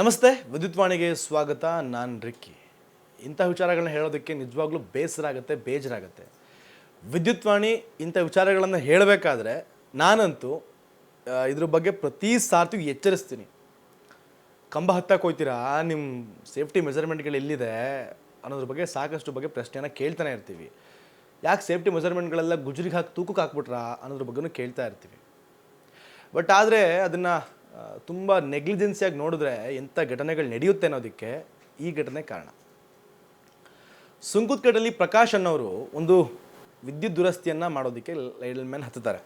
ನಮಸ್ತೆ, ವಿದ್ಯುತ್ವಾಣಿಗೆ ಸ್ವಾಗತ. ನಾನು ರಿಕ್ಕಿ. ಇಂಥ ವಿಚಾರಗಳನ್ನ ಹೇಳೋದಕ್ಕೆ ನಿಜವಾಗ್ಲೂ ಬೇಸರ ಆಗುತ್ತೆ, ಬೇಜಾರಾಗುತ್ತೆ. ವಿದ್ಯುತ್ವಾಣಿ ಇಂಥ ವಿಚಾರಗಳನ್ನು ಹೇಳಬೇಕಾದ್ರೆ ನಾನಂತೂ ಇದ್ರ ಬಗ್ಗೆ ಪ್ರತಿ ಸಾರ್ತಿಗೂ ಎಚ್ಚರಿಸ್ತೀನಿ. ಕಂಬ ಹತ್ತಕ್ಕೆ ಹೋಗ್ತೀರಾ, ನಿಮ್ಮ ಸೇಫ್ಟಿ ಮೆಜರ್ಮೆಂಟ್ಗಳು ಎಲ್ಲಿದೆ ಅನ್ನೋದ್ರ ಬಗ್ಗೆ ಸಾಕಷ್ಟು ಬಗ್ಗೆ ಪ್ರಶ್ನೆಯನ್ನು ಕೇಳ್ತಾನೆ ಇರ್ತೀವಿ. ಯಾಕೆ ಸೇಫ್ಟಿ ಮೆಜರ್ಮೆಂಟ್ಗಳೆಲ್ಲ ಗುಜರಿಗೆ ಹಾಕಿ ತೂಕಕ್ಕೆ ಹಾಕ್ಬಿಟ್ರಾ ಅನ್ನೋದ್ರ ಬಗ್ಗೆನೂ ಕೇಳ್ತಾ ಇರ್ತೀವಿ. ಬಟ್ ಆದರೆ ಅದನ್ನು ತುಂಬ ನೆಗ್ಲಿಜೆನ್ಸಿಯಾಗಿ ನೋಡಿದ್ರೆ ಎಂಥ ಘಟನೆಗಳು ನಡೆಯುತ್ತೆ ಅನ್ನೋದಕ್ಕೆ ಈ ಘಟನೆ ಕಾರಣ. ಸುಂಕುತ್ಕಟ್ಟಲ್ಲಿ ಪ್ರಕಾಶ್ ಅನ್ನೋರು ಒಂದು ವಿದ್ಯುತ್ ದುರಸ್ತಿಯನ್ನು ಮಾಡೋದಕ್ಕೆ ಲೈನ್ ಮ್ಯಾನ್ ಹತ್ತುತ್ತಾರೆ.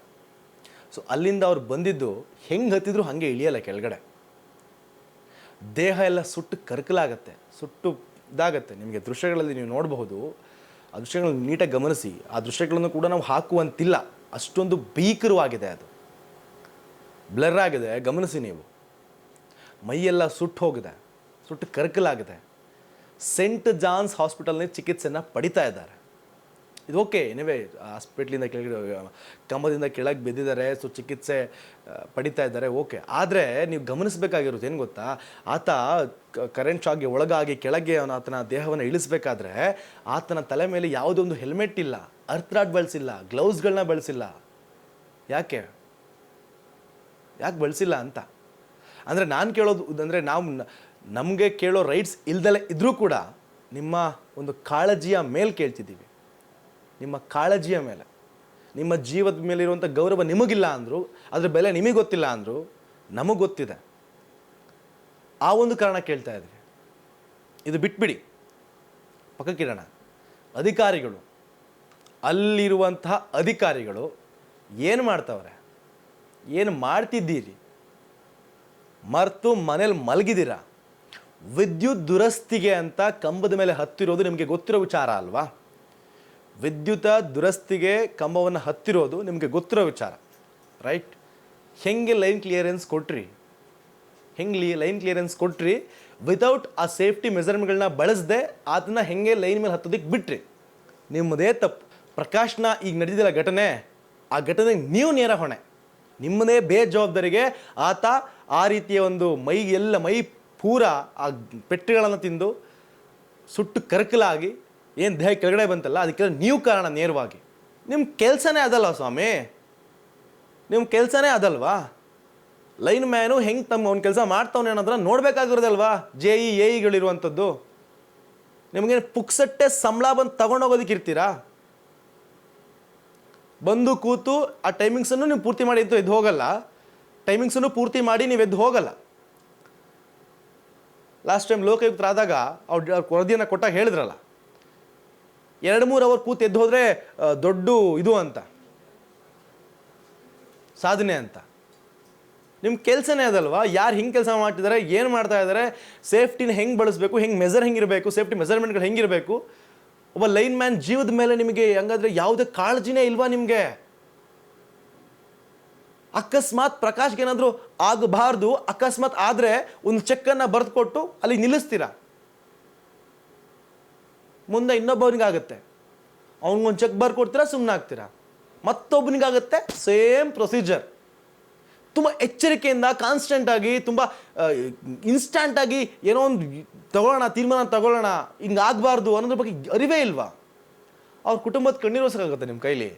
ಸೊ ಅಲ್ಲಿಂದ ಅವ್ರು ಬಂದಿದ್ದು ಹೆಂಗೆ ಹತ್ತಿದ್ರು ಹಾಗೆ ಇಳಿಯಲ್ಲ ಕೆಳಗಡೆ. ದೇಹ ಎಲ್ಲ ಸುಟ್ಟು ಕರ್ಕಲಾಗತ್ತೆ, ಸುಟ್ಟು ಇದಾಗತ್ತೆ. ನಿಮಗೆ ದೃಶ್ಯಗಳಲ್ಲಿ ನೀವು ನೋಡಬಹುದು. ಆ ದೃಶ್ಯಗಳನ್ನು ನೀಟಾಗಿ ಗಮನಿಸಿ. ಆ ದೃಶ್ಯಗಳನ್ನು ಕೂಡ ನಾವು ಹಾಕುವಂತಿಲ್ಲ, ಅಷ್ಟೊಂದು ಭೀಕರವಾಗಿದೆ. ಅದು ಬ್ಲರ್ ಆಗಿದೆ, ಗಮನಿಸಿ ನೀವು. ಮೈಯೆಲ್ಲ ಸುಟ್ಟು ಹೋಗಿದೆ, ಸುಟ್ಟು ಕರ್ಕಲಾಗಿದೆ. ಸೆಂಟ್ ಜಾನ್ಸ್ ಹಾಸ್ಪಿಟಲ್ನಲ್ಲಿ ಚಿಕಿತ್ಸೆಯನ್ನು ಪಡಿತಾ ಇದ್ದಾರೆ. ಇದು ಓಕೆ, ಎನಿವೇ ಹಾಸ್ಪಿಟ್ಲಿಂದ ಕೆಳಗಡೆ ಕಂಬದಿಂದ ಕೆಳಗೆ ಬಿದ್ದಿದ್ದಾರೆ, ಸೊ ಚಿಕಿತ್ಸೆ ಪಡಿತಾ ಇದ್ದಾರೆ, ಓಕೆ. ಆದರೆ ನೀವು ಗಮನಿಸಬೇಕಾಗಿರೋದು ಏನು ಗೊತ್ತಾ, ಆತ ಕರೆಂಟ್ ಶಾಕ್ಗೆ ಒಳಗಾಗಿ ಕೆಳಗೆ ಆತನ ದೇಹವನ್ನು ಇಳಿಸಬೇಕಾದ್ರೆ ಆತನ ತಲೆ ಮೇಲೆ ಯಾವುದೋ ಒಂದು ಹೆಲ್ಮೆಟ್ ಇಲ್ಲ, ಅರ್ತ್ ರಾಡ್ ಬಳಸಿಲ್ಲ, ಗ್ಲೌಸ್ಗಳನ್ನ ಬಳಸಿಲ್ಲ. ಯಾಕೆ ಬಳಸಿಲ್ಲ ಅಂತ ಅಂದರೆ ನಾನು ಕೇಳೋದು ಅಂದರೆ ನಮಗೆ ಕೇಳೋ ರೈಟ್ಸ್ ಇಲ್ದಲೇ ಇದ್ದರೂ ಕೂಡ ನಿಮ್ಮ ಒಂದು ಕಾಳಜಿಯ ಮೇಲೆ ಕೇಳ್ತಿದ್ದೀವಿ. ನಿಮ್ಮ ಕಾಳಜಿಯ ಮೇಲೆ, ನಿಮ್ಮ ಜೀವದ ಮೇಲಿರುವಂಥ ಗೌರವ ನಿಮಗಿಲ್ಲ ಅಂದರು, ಅದ್ರ ಬೆಲೆ ನಿಮಗೆ ಗೊತ್ತಿಲ್ಲ ಅಂದರು, ನಮಗೆ ಗೊತ್ತಿದೆ. ಆ ಒಂದು ಕಾರಣ ಕೇಳ್ತಾ ಇದ್ವಿ. ಇದು ಬಿಟ್ಬಿಡಿ, ಪಕ್ಕಕ್ಕಿಡೋಣ. ಅಧಿಕಾರಿಗಳು, ಅಲ್ಲಿರುವಂತಹ ಅಧಿಕಾರಿಗಳು ಏನು ಮಾಡ್ತಾವ್ರೆ, ಏನು ಮಾಡ್ತಿದ್ದೀರಿ? ಮರ್ತು ಮನೇಲಿ ಮಲಗಿದ್ದೀರಾ? ವಿದ್ಯುತ್ ದುರಸ್ತಿಗೆ ಅಂತ ಕಂಬದ ಮೇಲೆ ಹತ್ತಿರೋದು ನಿಮಗೆ ಗೊತ್ತಿರೋ ವಿಚಾರ ಅಲ್ವಾ? ವಿದ್ಯುತ್ ದುರಸ್ತಿಗೆ ಕಂಬವನ್ನು ಹತ್ತಿರೋದು ನಿಮಗೆ ಗೊತ್ತಿರೋ ವಿಚಾರ, ರೈಟ್? ಹೆಂಗೆ ಲೈನ್ ಕ್ಲಿಯರೆನ್ಸ್ ಕೊಟ್ರಿ? ಲೈನ್ ಕ್ಲಿಯರೆನ್ಸ್ ಕೊಟ್ರಿ ವಿತೌಟ್ ಆ ಸೇಫ್ಟಿ ಮೆಜರ್ಮೆಂಟ್ಗಳನ್ನ ಬಳಸದೆ ಅದನ್ನ ಹೆಂಗೆ ಲೈನ್ ಮೇಲೆ ಹತ್ತೋದಕ್ಕೆ ಬಿಟ್ರಿ? ನಿಮ್ಮದೇ ತಪ್ಪು. ಪ್ರಕಾಶ್ನ ಈಗ ನಡೆದಿಲ್ಲ ಘಟನೆ, ಆ ಘಟನೆಗೆ ನೀವು ನೇರ ಹೊಣೆ. ನಿಮ್ಮದೇ ಬೇಜವಾಬ್ದಾರಿಗೆ ಆತ ಆ ರೀತಿಯ ಒಂದು ಮೈ ಪೂರ ಆ ಪೆಟ್ಟುಗಳನ್ನು ತಿಂದು ಸುಟ್ಟು ಕರಕಲಾಗಿ ಏನು ದೇಹ ಕೆಳಗಡೆ ಬಂತಲ್ಲ, ಅದಕ್ಕೆಲ್ಲ ನೀವು ಕಾರಣ ನೇರವಾಗಿ. ನಿಮ್ಮ ಕೆಲಸನೇ ಅದಲ್ವ ಸ್ವಾಮಿ, ನಿಮ್ಮ ಕೆಲಸನೇ ಅದಲ್ವಾ? ಲೈನ್ ಮ್ಯಾನು ಹೆಂಗೆ ಅವ್ನ ಕೆಲಸ ಮಾಡ್ತಾವನೆ ಅನ್ನೋದನ್ನ ನೋಡಬೇಕಾಗಿರೋದಲ್ವಾ? JE ನಿಮಗೇನು ಪುಕ್ಸಟ್ಟೆ ಸಂಬಳ ಬಂದು ತಗೊಂಡೋಗೋದಕ್ಕೆ ಇರ್ತೀರಾ? ಬಂದು ಕೂತು ಆ ಟೈಮಿಂಗ್ಸನ್ನು ನೀವು ಪೂರ್ತಿ ಮಾಡಿ ಎದ್ದು ಹೋಗಲ್ಲ. ಟೈಮಿಂಗ್ಸನ್ನು ಪೂರ್ತಿ ಮಾಡಿ ನೀವು ಎದ್ದು ಹೋಗಲ್ಲ. ಲಾಸ್ಟ್ ಟೈಮ್ ಲೋಕಾಯುಕ್ತರಾದಾಗ ಅವ್ರು ವರದಿಯನ್ನು ಕೊಟ್ಟಾಗ ಹೇಳಿದ್ರಲ್ಲ, 2-3 ಅವರ್ ಕೂತು ಎದ್ದು ಹೋದರೆ ದೊಡ್ಡ ಇದು ಅಂತ, ಸಾಧನೆ ಅಂತ. ನಿಮ್ಮ ಕೆಲಸನೇ ಅದಲ್ವಾ? ಯಾರು ಹಿಂಗೆ ಕೆಲಸ ಮಾಡ್ತಿದ್ದಾರೆ, ಏನು ಮಾಡ್ತಾ ಇದ್ದಾರೆ, ಸೇಫ್ಟಿನ ಹೆಂಗೆ ಬಳಸಬೇಕು, ಹೆಂಗಿರಬೇಕು, ಸೇಫ್ಟಿ ಮೆಜರ್ಮೆಂಟ್ಗಳು ಹೆಂಗಿರಬೇಕು? ಒಬ್ಬ ಲೈನ್ ಮ್ಯಾನ್ ಜೀವದ ಮೇಲೆ ನಿಮಗೆ ಹಂಗಾದ್ರೆ ಯಾವುದೇ ಕಾಳಜಿನೇ ಇಲ್ವಾ ನಿಮಗೆ? ಅಕಸ್ಮಾತ್ ಪ್ರಕಾಶ್ಗೆ ಏನಾದರೂ ಆಗಬಾರ್ದು, ಅಕಸ್ಮಾತ್ ಆದರೆ ಒಂದು ಚೆಕ್ಕನ್ನು ಬರೆದು ಕೊಟ್ಟು ಅಲ್ಲಿ ನಿಲ್ಲಿಸ್ತೀರಾ? ಮುಂದೆ ಇನ್ನೊಬ್ಬನಿಗಾಗುತ್ತೆ, ಅವನಿಗೊಂದು ಚೆಕ್ ಬರ್ಕೊಡ್ತೀರಾ, ಸುಮ್ಮನೆ ಆಗ್ತೀರಾ. ಮತ್ತೊಬ್ಬನಿಗಾಗುತ್ತೆ, ಸೇಮ್ ಪ್ರೊಸೀಜರ್. ತುಂಬ ಎಚ್ಚರಿಕೆಯಿಂದ, ಕಾನ್ಸ್ಟೆಂಟಾಗಿ, ತುಂಬ ಇನ್ಸ್ಟಂಟಾಗಿ ಏನೋ ಒಂದು ತೀರ್ಮಾನ ತಗೊಳ್ಳೋಣ, ಹಿಂಗೆ ಆಗಬಾರ್ದು ಅನ್ನೋದ್ರ ಬಗ್ಗೆ ಅರಿವೇ ಇಲ್ವಾ? ಅವ್ರ ಕುಟುಂಬದ ಕಣ್ಣೀರು ಹೊರ್ಸೋಕ್ಕಾಗುತ್ತೆ ನಿಮ್ಮ ಕೈಲಿ?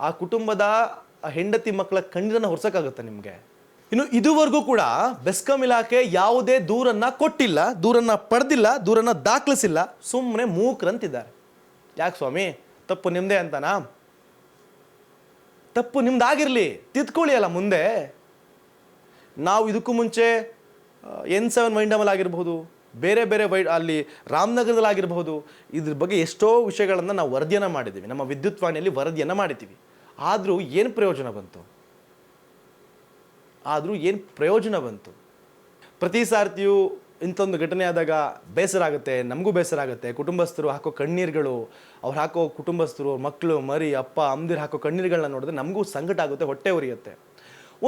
ಆ ಕುಟುಂಬದ ಹೆಂಡತಿ ಮಕ್ಕಳ ಕಣ್ಣೀರನ್ನು ಹೊರ್ಸೋಕ್ಕಾಗುತ್ತೆ ನಿಮಗೆ? ಇನ್ನು ಇದುವರೆಗೂ ಕೂಡ ಬೆಸ್ಕಾಂ ಇಲಾಖೆ ಯಾವುದೇ ದೂರನ್ನು ಕೊಟ್ಟಿಲ್ಲ, ದೂರನ್ನು ಪಡೆದಿಲ್ಲ, ದೂರನ್ನು ದಾಖಲಿಸಿಲ್ಲ. ಸುಮ್ಮನೆ ಮೂಕರಂತಿದ್ದಾರೆ. ಯಾಕೆ ಸ್ವಾಮಿ, ತಪ್ಪು ನಿಮ್ಮದೇ ಅಂತನಾ? ತಪ್ಪು ನಿಮ್ದಾಗಿರಲಿ, ತಿದ್ಕೊಳ್ಳಿ ಅಲ್ಲ ಮುಂದೆ. ನಾವು ಇದಕ್ಕೂ ಮುಂಚೆ N7 ವೈಂಡಮಲ್ ಆಗಿರಬಹುದು, ಬೇರೆ ಅಲ್ಲಿ ರಾಮನಗರದಲ್ಲಿ ಆಗಿರಬಹುದು, ಇದ್ರ ಬಗ್ಗೆ ಎಷ್ಟೋ ವಿಷಯಗಳನ್ನು ನಾವು ವರದಿಯನ್ನು ಮಾಡಿದ್ದೀವಿ, ನಮ್ಮ ವಿದ್ಯುತ್ವಾಣಿಯಲ್ಲಿ ವರದಿಯನ್ನು ಮಾಡಿದ್ದೀವಿ. ಆದರೂ ಏನು ಪ್ರಯೋಜನ ಬಂತು? ಪ್ರತಿ ಸಾರ್ತಿಯೂ ಇಂಥೊಂದು ಘಟನೆ ಆದಾಗ ಬೇಸರ ಆಗುತ್ತೆ, ನಮಗೂ ಬೇಸರ ಆಗುತ್ತೆ. ಕುಟುಂಬಸ್ಥರು ಹಾಕೋ ಕಣ್ಣೀರುಗಳು, ಅವ್ರು ಹಾಕೋ ಕುಟುಂಬಸ್ಥರು, ಮಕ್ಕಳು, ಮರಿ, ಅಪ್ಪ ಅಮ್ಮದಿರು ಹಾಕೋ ಕಣ್ಣೀರುಗಳನ್ನ ನೋಡಿದ್ರೆ ನಮಗೂ ಸಂಕಟ ಆಗುತ್ತೆ, ಹೊಟ್ಟೆ ಉರಿಯುತ್ತೆ.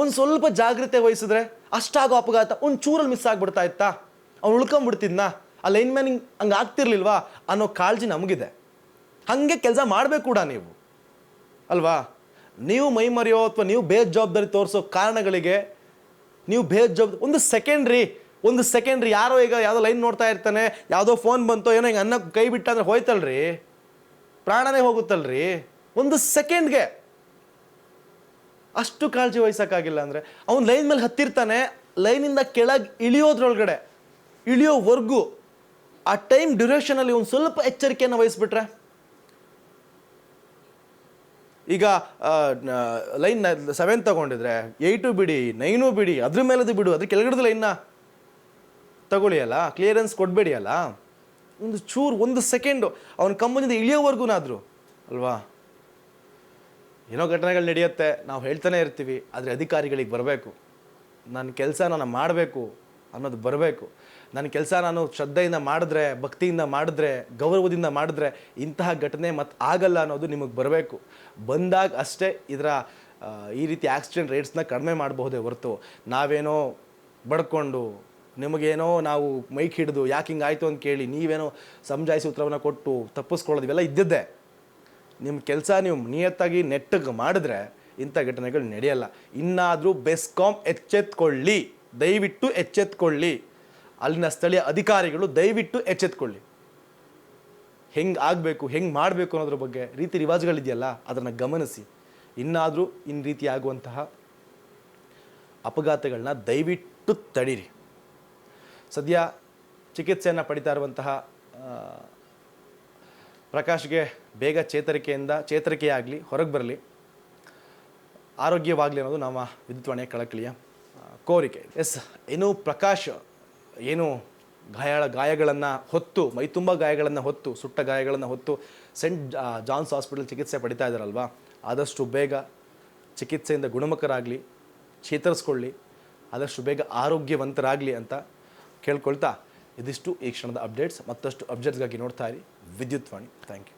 ಒಂದು ಸ್ವಲ್ಪ ಜಾಗ್ರತೆ ವಹಿಸಿದ್ರೆ ಅಷ್ಟಾಗೋ ಅಪಘಾತ ಒಂದು ಚೂರಲ್ಲಿ ಮಿಸ್ ಆಗಿಬಿಡ್ತಾ ಇತ್ತಾ? ಅವ್ನು ಉಳ್ಕೊಂಬಿಡ್ತಿದ್ನಾ? ಆ ಲೈನ್ ಮ್ಯಾನ್ ಹಂಗೆ ಆಗ್ತಿರ್ಲಿಲ್ವಾ ಅನ್ನೋ ಕಾಳಜಿ ನಮಗಿದೆ. ಹಾಗೆ ಕೆಲಸ ಮಾಡಬೇಕು ಕೂಡ ನೀವು, ಅಲ್ವಾ? ನೀವು ಮೈ ಮರೆಯೋ ಅಥವಾ ನೀವು ಬೇಜವಾಬ್ದಾರಿ ತೋರಿಸೋ ಕಾರಣಗಳಿಗೆ ನೀವು ಬೇಜವಾಬ್ದಾರಿ ಒಂದು ಸೆಕೆಂಡ್ರಿ ಒಂದು ಸೆಕೆಂಡ್ ರೀ, ಯಾರೋ ಈಗ ಯಾವುದೋ ಲೈನ್ ನೋಡ್ತಾ ಇರ್ತಾನೆ, ಯಾವುದೋ ಫೋನ್ ಬಂತೋ ಏನೋ ಹಿಂಗೆ ಅನ್ನ ಕೈ ಬಿಟ್ಟ ಅಂದ್ರೆ ಹೋಯ್ತಲ್ರಿ, ಪ್ರಾಣನೇ ಹೋಗುತ್ತಲ್ರಿ ಒಂದು ಸೆಕೆಂಡ್ಗೆ. ಅಷ್ಟು ಕಾಳಜಿ ವಹಿಸೋಕ್ಕಾಗಿಲ್ಲ ಅಂದರೆ ಅವ್ನು ಲೈನ್ ಮೇಲೆ ಹತ್ತಿರ್ತಾನೆ, ಲೈನಿಂದ ಕೆಳಗೆ ಇಳಿಯೋವರೆಗೂ ಆ ಟೈಮ್ ಡ್ಯೂರೇಷನಲ್ಲಿ ಒಂದು ಸ್ವಲ್ಪ ಎಚ್ಚರಿಕೆಯನ್ನು ವಹಿಸ್ಬಿಟ್ರೆ, ಈಗ ಲೈನ್ 7 ತಗೊಂಡಿದ್ರೆ 8 ಬಿಡಿ, 9 ಬಿಡಿ, ಅದ್ರ ಮೇಲದು ಬಿಡು, ಅದ್ರ ಕೆಳಗಡೆ ಲೈನ್ನ ತಗೊಳ್ಳಿ ಅಲ್ಲ, ಕ್ಲಿಯರೆನ್ಸ್ ಕೊಡಬೇಡಿ ಅಲ್ಲ. ಒಂದು ಸೆಕೆಂಡು ಅವನ ಕಂಬದಿಂದ ಇಳಿಯೋವರೆಗೂನಾದರೂ ಅಲ್ವಾ. ಏನೋ ಘಟನೆಗಳು ನಡೆಯುತ್ತೆ, ನಾವು ಹೇಳ್ತಾನೆ ಇರ್ತೀವಿ, ಆದರೆ ಅಧಿಕಾರಿಗಳಿಗೆ ಬರಬೇಕು, ನನ್ನ ಕೆಲಸ ನಾನು ಮಾಡಬೇಕು ಅನ್ನೋದು ಬರಬೇಕು. ನನ್ನ ಕೆಲಸ ನಾನು ಶ್ರದ್ಧೆಯಿಂದ ಮಾಡಿದ್ರೆ, ಭಕ್ತಿಯಿಂದ ಮಾಡಿದ್ರೆ, ಗೌರವದಿಂದ ಮಾಡಿದ್ರೆ ಇಂತಹ ಘಟನೆ ಮತ್ತೆ ಆಗಲ್ಲ ಅನ್ನೋದು ನಿಮಗೆ ಬರಬೇಕು. ಬಂದಾಗ ಅಷ್ಟೇ ಈ ರೀತಿ ಆಕ್ಸಿಡೆಂಟ್ ರೇಟ್ಸ್ನ ಕಡಿಮೆ ಮಾಡಬಹುದೇ ಹೊರತು ನಾವೇನೋ ಬಡ್ಕೊಂಡು ನಿಮಗೇನೋ ನಾವು ಮೈಕ್ ಹಿಡಿದು ಯಾಕೆ ಹಿಂಗಾಯಿತು ಅಂತ ಕೇಳಿ ನೀವೇನೋ ಸಮಜಾಯಿಸಿ ಉತ್ತರವನ್ನು ಕೊಟ್ಟು ತಪ್ಪಿಸ್ಕೊಳ್ಳೋದು ಇವೆಲ್ಲ ಇದ್ದಿದ್ದೆ. ನಿಮ್ಮ ಕೆಲಸ ನೀವು ನಿಯತ್ತಾಗಿ ನೆಟ್ಟಗೆ ಮಾಡಿದ್ರೆ ಇಂಥ ಘಟನೆಗಳು ನಡೆಯಲ್ಲ. ಇನ್ನಾದರೂ ಬೆಸ್ಕಾಂ ಎಚ್ಚೆತ್ಕೊಳ್ಳಿ, ದಯವಿಟ್ಟು ಎಚ್ಚೆತ್ಕೊಳ್ಳಿ. ಅಲ್ಲಿನ ಸ್ಥಳೀಯ ಅಧಿಕಾರಿಗಳು ದಯವಿಟ್ಟು ಎಚ್ಚೆತ್ಕೊಳ್ಳಿ. ಹೆಂಗೆ ಆಗಬೇಕು, ಹೆಂಗೆ ಮಾಡಬೇಕು ಅನ್ನೋದ್ರ ಬಗ್ಗೆ ರೀತಿ ರಿವಾಜುಗಳಿದೆಯಲ್ಲ, ಅದನ್ನು ಗಮನಿಸಿ. ಇನ್ನಾದರೂ ರೀತಿ ಆಗುವಂತಹ ಅಪಘಾತಗಳನ್ನ ದಯವಿಟ್ಟು ತಡೀರಿ. ಸದ್ಯ ಚಿಕಿತ್ಸೆಯನ್ನು ಪಡಿತಾ ಇರುವಂತಹ ಪ್ರಕಾಶ್ಗೆ ಬೇಗ ಚೇತರಿಕೆಯಾಗಲಿ, ಹೊರಗೆ ಬರಲಿ, ಆರೋಗ್ಯವಾಗಲಿ ಅನ್ನೋದು ನಮ್ಮ ವಿದ್ಯುತ್ವಾಣಿಯ ಕಳಕಳಿಯ ಕೋರಿಕೆ. ಇನ್ನು ಪ್ರಕಾಶ್ ಏನು ಗಾಯಗಳನ್ನು ಹೊತ್ತು, ಮೈತುಂಬ ಗಾಯಗಳನ್ನು ಹೊತ್ತು, ಸುಟ್ಟ ಗಾಯಗಳನ್ನು ಹೊತ್ತು ಸೆಂಟ್ ಜಾನ್ಸ್ ಹಾಸ್ಪಿಟಲ್ ಚಿಕಿತ್ಸೆ ಪಡಿತಾ ಇದ್ದಾರಲ್ವ, ಆದಷ್ಟು ಬೇಗ ಚಿಕಿತ್ಸೆಯಿಂದ ಗುಣಮುಖರಾಗಲಿ, ಚೇತರಿಸ್ಕೊಳ್ಳಿ, ಆದಷ್ಟು ಬೇಗ ಆರೋಗ್ಯವಂತರಾಗಲಿ ಅಂತ ಕೇಳ್ಕೊಳ್ತಾ ಇದಿಷ್ಟು ಈ ಕ್ಷಣದ ಅಪ್ಡೇಟ್ಸ್. ಮತ್ತಷ್ಟು ಅಪ್ಡೇಟ್ಸ್ಗಾಗಿ ನೋಡ್ತಾ ಇರಿ ವಿದ್ಯುತ್ವಾಣಿ. Thank you.